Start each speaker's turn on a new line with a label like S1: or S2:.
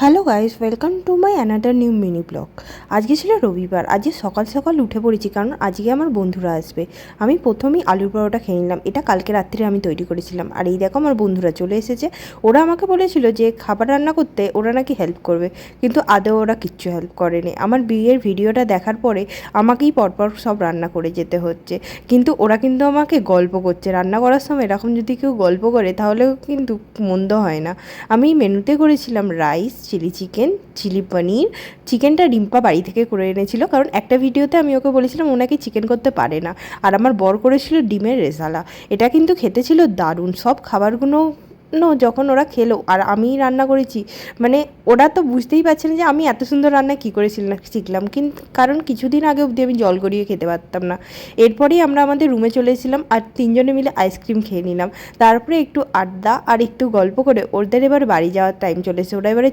S1: Hello guys, welcome to my another new mini blog. আজকে ছিল রবিবার। আজকে সকাল সকাল উঠে পড়েছি কারণ আজকে আমার বন্ধুরা আসবে। আমি প্রথমেই আলুর পরোটা খেয়ে নিলাম। এটা কালকে রাত্রে আমি তৈরি করেছিলাম। আর এই দেখো আমার বন্ধুরা চলে এসেছে। ওরা আমাকে বলেছিল যে খাবার রান্না করতে ওরা নাকি হেল্প করবে, কিন্তু আদৌ ওরা কিচ্ছু হেল্প করেনি। আমার বিয়ের ভিডিওটা দেখার পরে আমাকেই পরপর সব রান্না করে যেতে হচ্ছে, কিন্তু ওরা কিন্তু আমাকে গল্প করছে। রান্না করার সময় এরকম যদি কেউ গল্প করে তাহলেও কিন্তু মন্দ হয় না। আমি মেনুতে করেছিলাম রাইস, চিলি চিকেন, চিলি পনির। চিকেনটা রিম্পা বাড়ি থেকে করে এনেছিল, কারণ একটা ভিডিওতে আমি ওকে বলেছিলাম ও নাকি চিকেন করতে পারে না। আর আমার বর করেছিল ডিমের রেজালা। এটা কিন্তু খেতে ছিল দারুণ। সব খাবারগুলো যখন ওরা খেলো আর আমি রান্না করেছি, মানে ওরা তো বুঝতেই পারছে না যে আমি এত সুন্দর রান্না কী করেছিলাম শিখলাম, কিন্তু কারণ কিছুদিন আগে অবধি আমি জল গড়িয়ে খেতে পারতাম না। এরপরেই আমরা আমাদের রুমে চলে এসেছিলাম আর তিনজনে মিলে আইসক্রিম খেয়ে নিলাম। তারপরে একটু আড্ডা আর একটু গল্প করে ওদের এবার বাড়ি যাওয়ার টাইম চলে এসেছে। ওরা এবারে